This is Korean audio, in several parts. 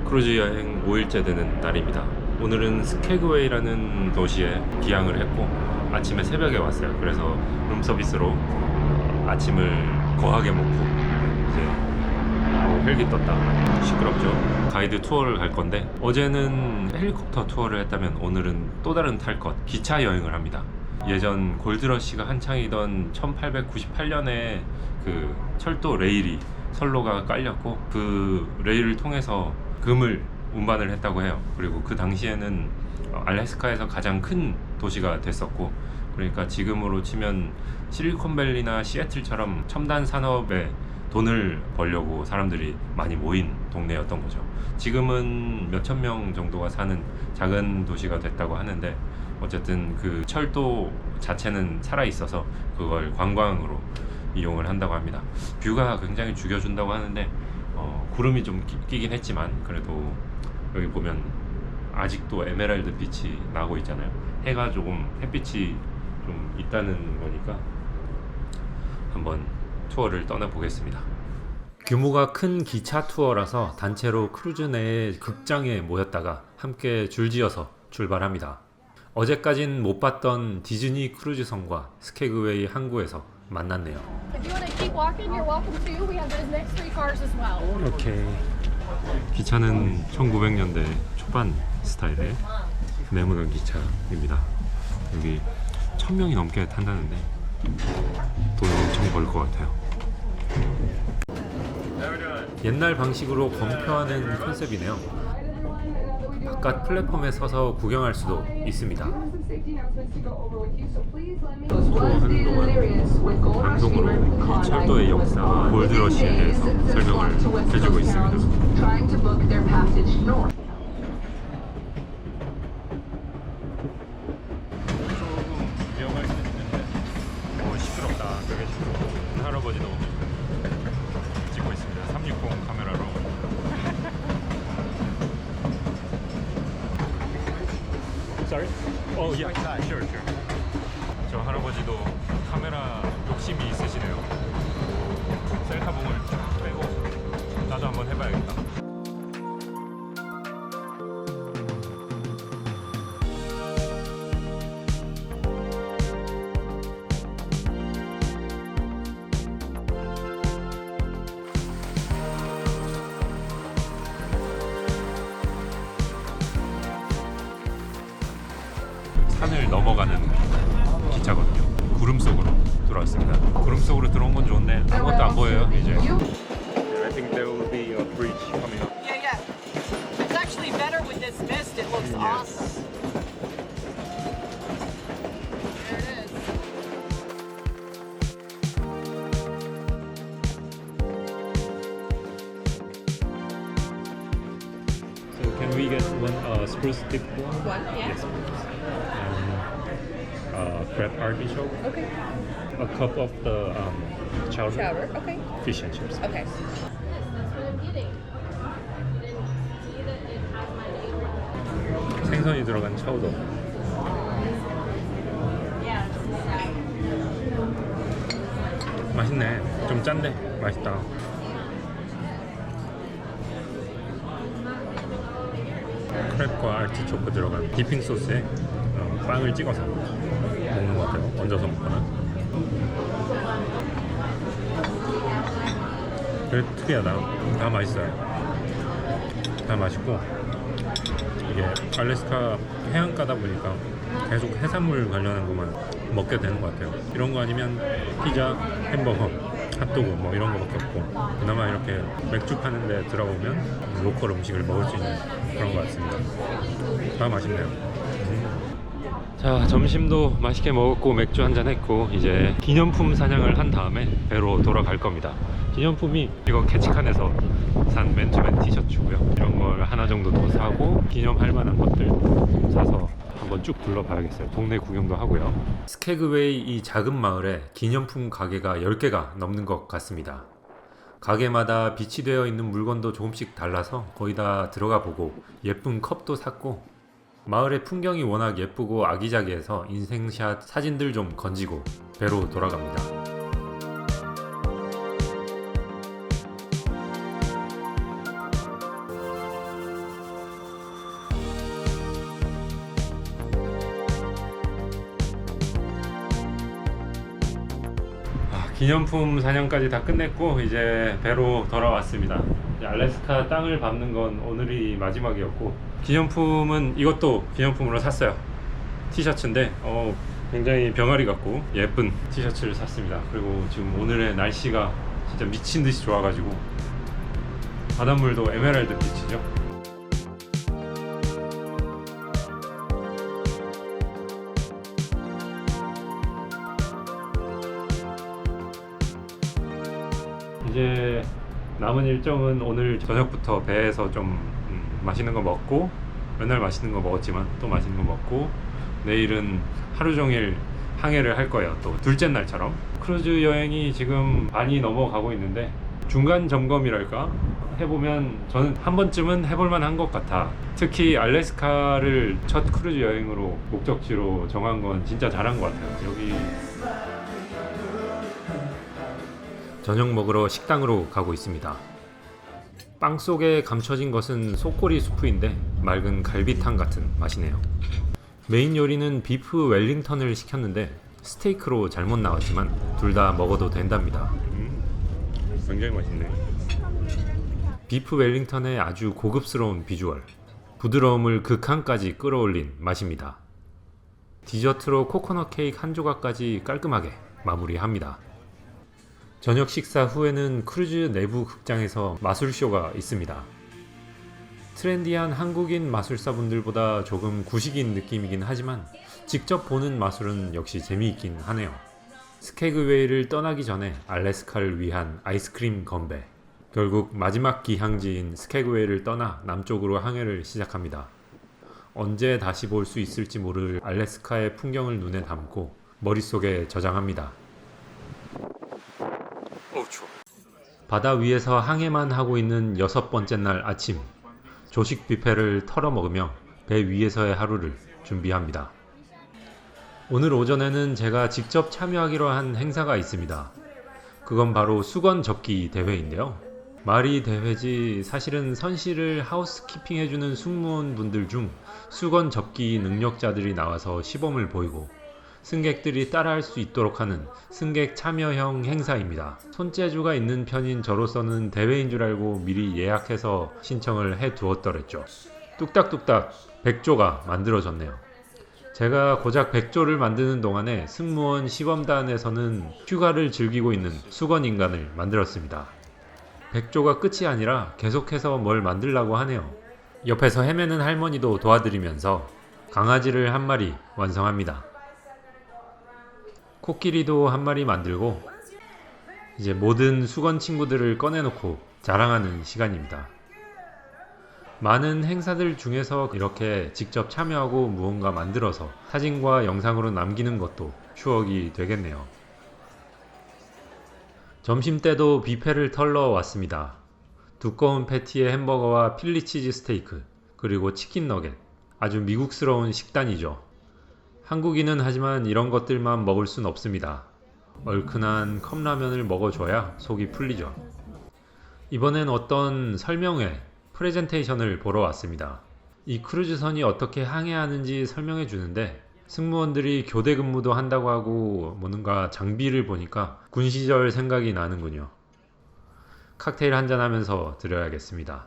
크루즈 여행 5일째 되는 날입니다. 오늘은 스케그웨이라는 도시에 기항을 했고 아침에 새벽에 왔어요. 그래서 룸서비스로 아침을 거하게 먹고 이제 헬기 떴다. 시끄럽죠? 가이드 투어를 갈 건데 어제는 헬리콥터 투어를 했다면 오늘은 또 다른 탈 것, 기차 여행을 합니다. 예전 골드러시가 한창이던 1898년에 그 철도 레일이 선로가 깔렸고 그 레일을 통해서 금을 운반을 했다고 해요. 그리고 그 당시에는 알래스카에서 가장 큰 도시가 됐었고, 그러니까 지금으로 치면 실리콘밸리나 시애틀처럼 첨단 산업에 돈을 벌려고 사람들이 많이 모인 동네였던 거죠. 지금은 몇천 명 정도가 사는 작은 도시가 됐다고 하는데 어쨌든 그 철도 자체는 살아 있어서 그걸 관광으로 이용을 한다고 합니다. 뷰가 굉장히 죽여준다고 하는데 구름이 좀 끼긴 했지만 그래도 여기 보면 아직도 에메랄드 빛이 나고 있잖아요. 해가 조금 햇빛이 좀 있다는 거니까 한번 투어를 떠나보겠습니다. 규모가 큰 기차 투어라서 단체로 크루즈 내 극장에 모였다가 함께 줄지어서 출발합니다. 어제까진 못 봤던 디즈니 크루즈선과 스케그웨이 항구에서 만났네요. 오케이. 기차는 1900년대 초반 스타일의 네모난 기차입니다. 여기 1000명이 넘게 탄다는데 돈 엄청 벌 것 같아요. 옛날 방식으로 검표하는 컨셉이네요. 바깥 플랫폼에 서서 구경할 수도 있습니다. 투어하는 동안 방송으로 이 철도의 역사, 골드러시에 대해서 설명을 해주고 있습니다. 위험할 수 있는데 시끄럽다. 되게 시끄러워. 할아버지도 찍고 있습니다. 360 카메라로. Sorry? Oh yeah, sure. 저 할아버지도 카메라 욕심이 있으시네요. 셀카봉을 쭉 빼고 나도 한번 해봐야겠다. 산을 넘어가는 기차거든요. 구름 속으로 들어왔습니다. 구름 속으로 들어온 건 좋은데 아무것도 안 보여요 이제. I think there will be a bridge coming up. Yeah. It's actually better with this mist. It looks awesome. There it is. So can we get one spruce dip one? One, yeah. Yes, please. Crab artichoke. Okay. A cup of the chowder. Chowder. Okay. Fish and chips. Okay. 생선이 들어간 차우더. 맛있네. 좀 짠데 맛있다. 크랩과 아티초크 들어간 디핑 소스에 빵을 찍어서 먹는 것 같아요. 얹어서 먹거나. 되게 특이하다. 다 맛있어요. 다 맛있고 이게 알래스카 해안가다 보니까 계속 해산물 관련한 것만 먹게 되는 것 같아요. 이런 거 아니면 피자, 햄버거, 핫도그 뭐 이런 거밖에 없고 그나마 이렇게 맥주 파는 데 들어오면 로컬 음식을 먹을 수 있는 그런 것 같습니다. 다 맛있네요. 자, 점심도 맛있게 먹었고 맥주 한잔 했고 이제 기념품 사냥을 한 다음에 배로 돌아갈 겁니다. 기념품이 이거 캐치칸에서 산 맨투맨 티셔츠고요. 이런 걸 하나 정도 더 사고 기념할 만한 것들 사서 한번 쭉 둘러봐야겠어요. 동네 구경도 하고요. 스케그웨이 이 작은 마을에 기념품 가게가 10개가 넘는 것 같습니다. 가게마다 비치되어 있는 물건도 조금씩 달라서 거의 다 들어가 보고 예쁜 컵도 샀고 마을의 풍경이 워낙 예쁘고 아기자기해서 인생샷 사진들 좀 건지고 배로 돌아갑니다. 기념품 사냥까지 다 끝냈고 이제 배로 돌아왔습니다. 이제 알래스카 땅을 밟는 건 오늘이 마지막이었고, 기념품은 이것도 기념품으로 샀어요. 티셔츠인데 굉장히 병아리 같고 예쁜 티셔츠를 샀습니다. 그리고 지금 오늘의 날씨가 진짜 미친 듯이 좋아가지고 바닷물도 에메랄드 빛이죠. 이제 남은 일정은 오늘 저녁부터 배에서 좀 맛있는 거 먹고, 맨날 맛있는 거 먹었지만 또 맛있는 거 먹고, 내일은 하루 종일 항해를 할 거예요. 또 둘째 날처럼. 크루즈 여행이 지금 반이 넘어가고 있는데 중간 점검이랄까 해보면 저는 한 번쯤은 해볼만 한 것 같아. 특히 알래스카를 첫 크루즈 여행으로 목적지로 정한 건 진짜 잘한 것 같아요. 여기 저녁 먹으러 식당으로 가고 있습니다. 빵 속에 감춰진 것은 속꼬리 수프인데 맑은 갈비탕 같은 맛이네요. 메인 요리는 비프 웰링턴을 시켰는데 스테이크로 잘못 나왔지만 둘 다 먹어도 된답니다. 굉장히 맛있네. 비프 웰링턴의 아주 고급스러운 비주얼, 부드러움을 극한까지 끌어올린 맛입니다. 디저트로 코코넛 케이크 한 조각까지 깔끔하게 마무리합니다. 저녁 식사 후에는 크루즈 내부 극장에서 마술쇼가 있습니다. 트렌디한 한국인 마술사분들보다 조금 구식인 느낌이긴 하지만 직접 보는 마술은 역시 재미있긴 하네요. 스케그웨이를 떠나기 전에 알래스카를 위한 아이스크림 건배. 결국 마지막 기항지인 스케그웨이를 떠나 남쪽으로 항해를 시작합니다. 언제 다시 볼 수 있을지 모를 알래스카의 풍경을 눈에 담고 머릿속에 저장합니다. 추워. 바다 위에서 항해만 하고 있는 6번째 날 아침, 조식 뷔페를 털어 먹으며 배 위에서의 하루를 준비합니다. 오늘 오전에는 제가 직접 참여하기로 한 행사가 있습니다. 그건 바로 수건 접기 대회인데요. 말이 대회지 사실은 선실을 하우스키핑 해주는 승무원분들 중 수건 접기 능력자들이 나와서 시범을 보이고 승객들이 따라할 수 있도록 하는 승객 참여형 행사입니다. 손재주가 있는 편인 저로서는 대회인 줄 알고 미리 예약해서 신청을 해 두었더랬죠. 뚝딱뚝딱 100조가 만들어졌네요. 제가 고작 100조를 만드는 동안에 승무원 시범단에서는 휴가를 즐기고 있는 수건 인간을 만들었습니다. 100조가 끝이 아니라 계속해서 뭘 만들라고 하네요. 옆에서 헤매는 할머니도 도와드리면서 강아지를 한 마리 완성합니다. 코끼리도 한 마리 만들고 이제 모든 수건 친구들을 꺼내놓고 자랑하는 시간입니다. 많은 행사들 중에서 이렇게 직접 참여하고 무언가 만들어서 사진과 영상으로 남기는 것도 추억이 되겠네요. 점심때도 뷔페를 털러 왔습니다. 두꺼운 패티에 햄버거와 필리치즈 스테이크, 그리고 치킨 너겟. 아주 미국스러운 식단이죠. 한국인은 하지만 이런 것들만 먹을 순 없습니다. 얼큰한 컵라면을 먹어줘야 속이 풀리죠. 이번엔 어떤 설명회, 프레젠테이션을 보러 왔습니다. 이 크루즈선이 어떻게 항해하는지 설명해 주는데 승무원들이 교대 근무도 한다고 하고 뭔가 장비를 보니까 군 시절 생각이 나는군요. 칵테일 한잔 하면서 드려야겠습니다.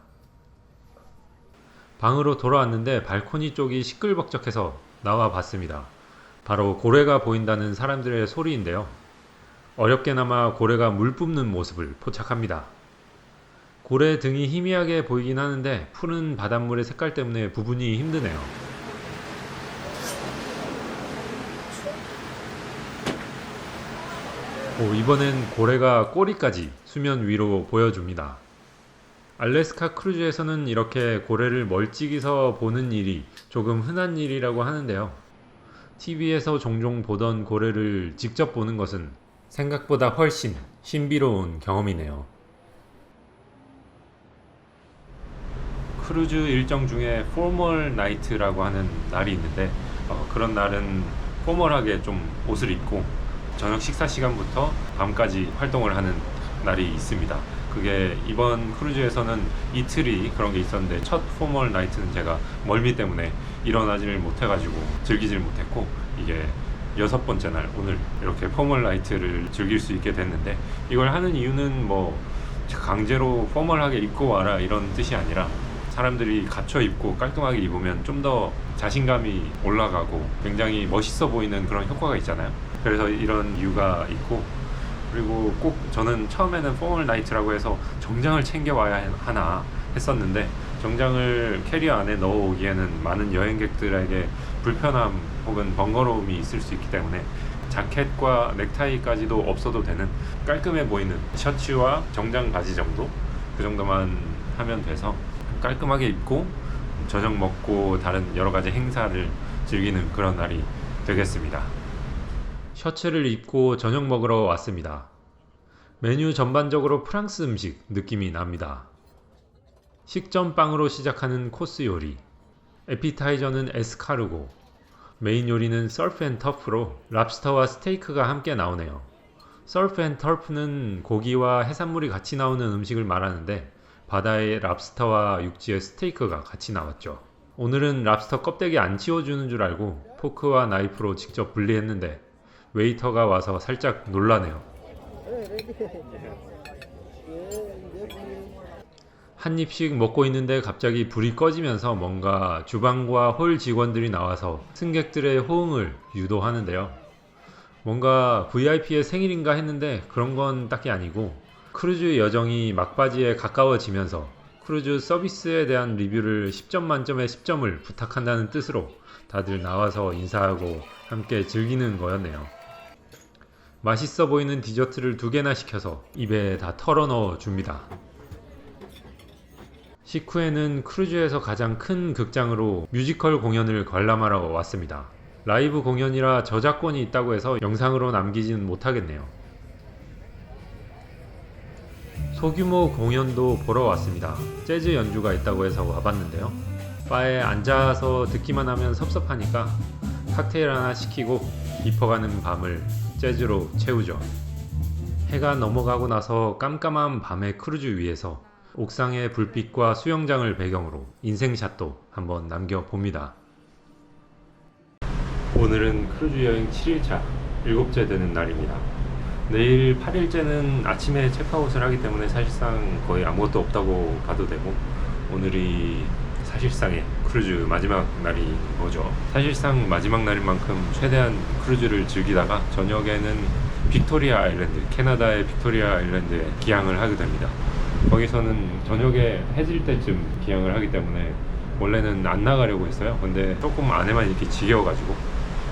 방으로 돌아왔는데 발코니 쪽이 시끌벅적해서 나와 봤습니다. 바로 고래가 보인다는 사람들의 소리인데요. 어렵게나마 고래가 물 뿜는 모습을 포착합니다. 고래 등이 희미하게 보이긴 하는데 푸른 바닷물의 색깔 때문에 구분이 힘드네요. 이번엔 고래가 꼬리까지 수면 위로 보여줍니다. 알래스카 크루즈에서는 이렇게 고래를 멀찍이서 보는 일이 조금 흔한 일이라고 하는데요. TV에서 종종 보던 고래를 직접 보는 것은 생각보다 훨씬 신비로운 경험이네요. 크루즈 일정 중에 포멀 나이트라고 하는 날이 있는데 그런 날은 포멀하게 좀 옷을 입고 저녁 식사 시간부터 밤까지 활동을 하는 날이 있습니다. 그게 이번 크루즈에서는 이틀이 그런 게 있었는데 첫 포멀 나이트는 제가 멀미 때문에 일어나지를 못해가지고 즐기질 못했고 이게 6번째 날 오늘 이렇게 포멀라이트를 즐길 수 있게 됐는데, 이걸 하는 이유는 뭐 강제로 포멀하게 입고 와라 이런 뜻이 아니라 사람들이 갖춰 입고 깔끔하게 입으면 좀 더 자신감이 올라가고 굉장히 멋있어 보이는 그런 효과가 있잖아요. 그래서 이런 이유가 있고, 그리고 꼭 저는 처음에는 포멀 나이트라고 해서 정장을 챙겨와야 하나 했었는데, 정장을 캐리어 안에 넣어오기에는 많은 여행객들에게 불편함 혹은 번거로움이 있을 수 있기 때문에 자켓과 넥타이까지도 없어도 되는 깔끔해 보이는 셔츠와 정장 바지 정도, 그 정도만 하면 돼서 깔끔하게 입고 저녁 먹고 다른 여러 가지 행사를 즐기는 그런 날이 되겠습니다. 셔츠를 입고 저녁 먹으러 왔습니다. 메뉴 전반적으로 프랑스 음식 느낌이 납니다. 식전빵으로 시작하는 코스 요리, 에피타이저는 에스카르고, 메인 요리는 서프 앤 터프로 랍스터와 스테이크가 함께 나오네요. 서프 앤 터프는 고기와 해산물이 같이 나오는 음식을 말하는데, 바다의 랍스터와 육지의 스테이크가 같이 나왔죠. 오늘은 랍스터 껍데기 안 치워주는 줄 알고 포크와 나이프로 직접 분리했는데 웨이터가 와서 살짝 놀라네요. 한 입씩 먹고 있는데 갑자기 불이 꺼지면서 뭔가 주방과 홀 직원들이 나와서 승객들의 호응을 유도하는데요. 뭔가 VIP의 생일인가 했는데 그런 건 딱히 아니고, 크루즈 여정이 막바지에 가까워지면서 크루즈 서비스에 대한 리뷰를 10점 만점에 10점을 부탁한다는 뜻으로 다들 나와서 인사하고 함께 즐기는 거였네요. 맛있어 보이는 디저트를 2개나 시켜서 입에 다 털어넣어 줍니다. 식후에는 크루즈에서 가장 큰 극장으로 뮤지컬 공연을 관람하러 왔습니다. 라이브 공연이라 저작권이 있다고 해서 영상으로 남기지는 못하겠네요. 소규모 공연도 보러 왔습니다. 재즈 연주가 있다고 해서 와봤는데요. 바에 앉아서 듣기만 하면 섭섭하니까 칵테일 하나 시키고 깊어가는 밤을 재즈로 채우죠. 해가 넘어가고 나서 깜깜한 밤의 크루즈 위에서 옥상의 불빛과 수영장을 배경으로 인생샷도 한번 남겨봅니다. 오늘은 크루즈 여행 7일차 7째 되는 날입니다. 내일 8일째는 아침에 체크아웃을 하기 때문에 사실상 거의 아무것도 없다고 봐도 되고, 오늘이 사실상의 크루즈 마지막 날인 거죠. 사실상 마지막 날인 만큼 최대한 크루즈를 즐기다가 저녁에는 빅토리아 아일랜드, 캐나다의 빅토리아 아일랜드에 기항을 하게 됩니다. 거기서는 저녁에 해질 때쯤 기항을 하기 때문에 원래는 안 나가려고 했어요. 근데 조금 안에만 이렇게 지겨워가지고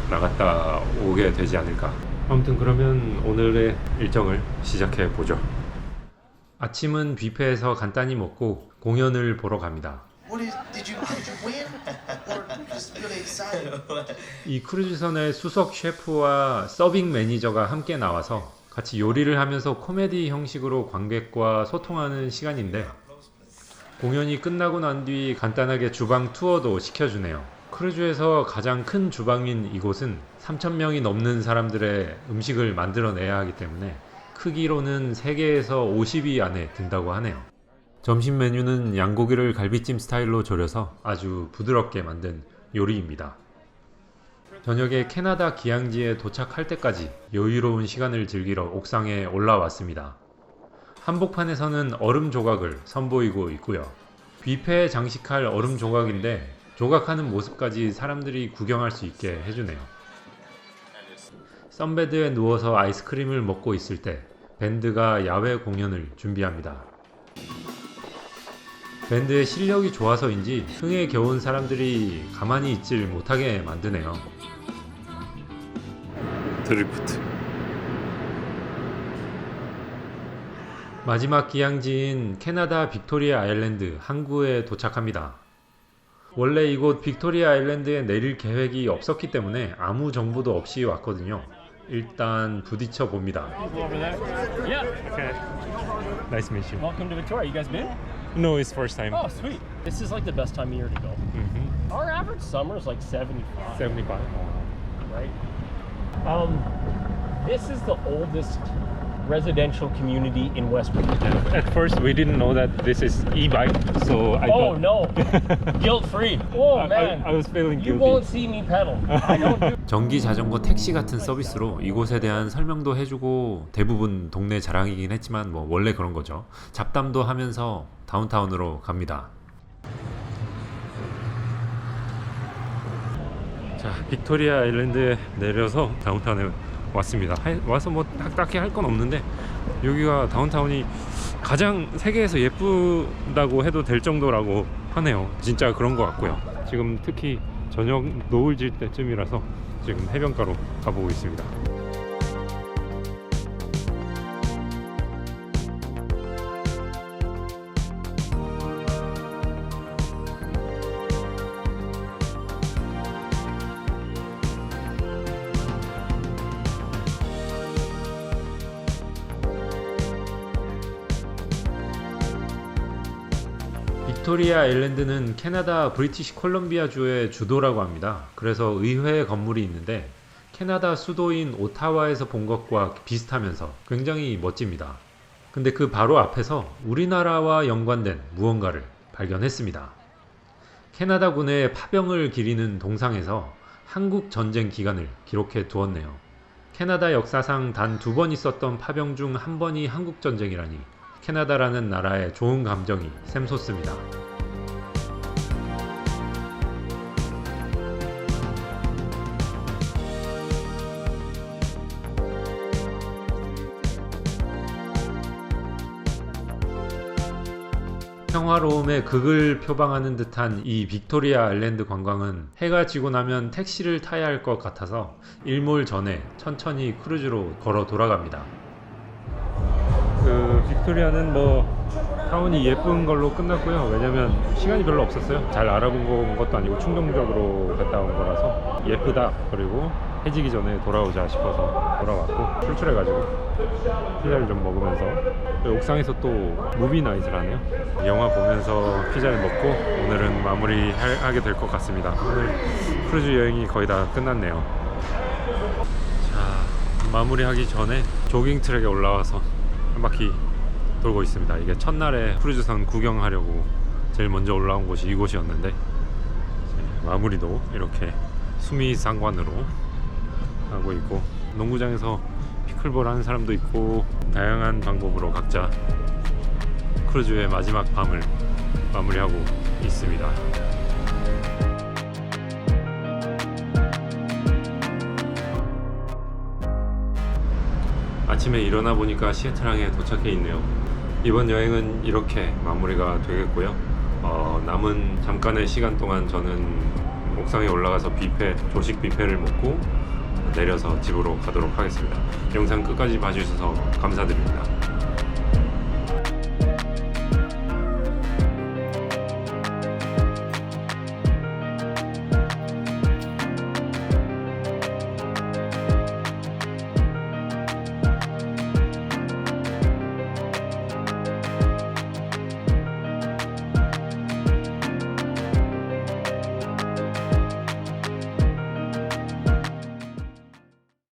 나갔다 오게 되지 않을까. 아무튼 그러면 오늘의 일정을 시작해 보죠. 아침은 뷔페에서 간단히 먹고 공연을 보러 갑니다. Did you win? Or just really excited? 이 크루즈선의 수석 셰프와 서빙 매니저가 함께 나와서 같이 요리를 하면서 코미디 형식으로 관객과 소통하는 시간인데, 공연이 끝나고 난 뒤 간단하게 주방 투어도 시켜주네요. 크루즈에서 가장 큰 주방인 이곳은 3,000명이 넘는 사람들의 음식을 만들어내야 하기 때문에 크기로는 세계에서 50위 안에 든다고 하네요. 점심 메뉴는 양고기를 갈비찜 스타일로 졸여서 아주 부드럽게 만든 요리입니다. 저녁에 캐나다 기항지에 도착할 때까지 여유로운 시간을 즐기러 옥상에 올라왔습니다. 한복판에서는 얼음 조각을 선보이고 있고요. 뷔페에 장식할 얼음 조각인데 조각하는 모습까지 사람들이 구경할 수 있게 해주네요. 선베드에 누워서 아이스크림을 먹고 있을 때 밴드가 야외 공연을 준비합니다. 밴드의 실력이 좋아서인지 흥에 겨운 사람들이 가만히 있질 못하게 만드네요. 드리프트. 마지막 기항지인 캐나다 빅토리아 아일랜드 항구에 도착합니다. 원래 이곳 빅토리아 아일랜드에 내릴 계획이 없었기 때문에 아무 정보도 없이 왔거든요. 일단 부딪혀 봅니다. Yeah. Okay. Nice to meet you. Welcome to Victoria. You guys been? No, it's first time. Oh, sweet. This is like the best time of year to go. Our average summer is like 75, 75. right? This is the oldest residential community in West Virginia. At first, we didn't know that this is e-bike, so I Oh thought. no, guilt-free. Oh man, I was feeling you guilty. won't see me pedal. I don't do. 전기 자전거 택시 같은 서비스로 이곳에 대한 설명도 해주고 대부분 동네 자랑이긴 했지만 뭐 원래 그런 거죠. 잡담도 하면서 다운타운으로 갑니다. 자, 빅토리아 아일랜드에 내려서 다운타운에 왔습니다. 와서 뭐 딱히 할 건 없는데 여기가 다운타운이 가장 세계에서 예쁘다고 해도 될 정도라고 하네요. 진짜 그런 것 같고요. 지금 특히 저녁 노을 질 때쯤이라서 지금 해변가로 가보고 있습니다. 빅토리아 아일랜드는 캐나다 브리티시 콜럼비아 주의 주도라고 합니다. 그래서 의회 건물이 있는데 캐나다 수도인 오타와에서 본 것과 비슷하면서 굉장히 멋집니다. 근데 그 바로 앞에서 우리나라와 연관된 무언가를 발견했습니다. 캐나다군의 파병을 기리는 동상에서 한국 전쟁 기간을 기록해 두었네요. 캐나다 역사상 단 2번 있었던 파병 중 한 번이 한국 전쟁이라니 캐나다라는 나라의 좋은 감정이 샘솟습니다. 평화로움의 극을 표방하는 듯한 이 빅토리아 아일랜드 관광은 해가 지고 나면 택시를 타야 할 것 같아서 일몰 전에 천천히 크루즈로 걸어 돌아갑니다. 그 빅토리아는 뭐 타운이 예쁜 걸로 끝났고요. 왜냐면 시간이 별로 없었어요. 잘 알아본 것도 아니고 충동적으로 갔다 온 거라서 예쁘다. 그리고 해지기 전에 돌아오자 싶어서 돌아왔고 출출해가지고 피자를 좀 먹으면서 옥상에서 또 무비 나잇을 하네요. 영화 보면서 피자를 먹고 오늘은 마무리하게 될 것 같습니다. 오늘 크루즈 여행이 거의 다 끝났네요. 자, 마무리하기 전에 조깅 트랙에 올라와서 한 바퀴 돌고 있습니다. 이게 첫날에 크루즈선 구경하려고 제일 먼저 올라온 곳이 이곳이었는데 마무리도 이렇게 수미상관으로 하고 있고 농구장에서 피클볼 하는 사람도 있고 다양한 방법으로 각자 크루즈의 마지막 밤을 마무리하고 있습니다. 아침에 일어나 보니까 시애틀항에 도착해 있네요. 이번 여행은 이렇게 마무리가 되겠고요. 남은 잠깐의 시간 동안 저는 옥상에 올라가서 조식 뷔페를 먹고 내려서 집으로 가도록 하겠습니다. 영상 끝까지 봐주셔서 감사드립니다.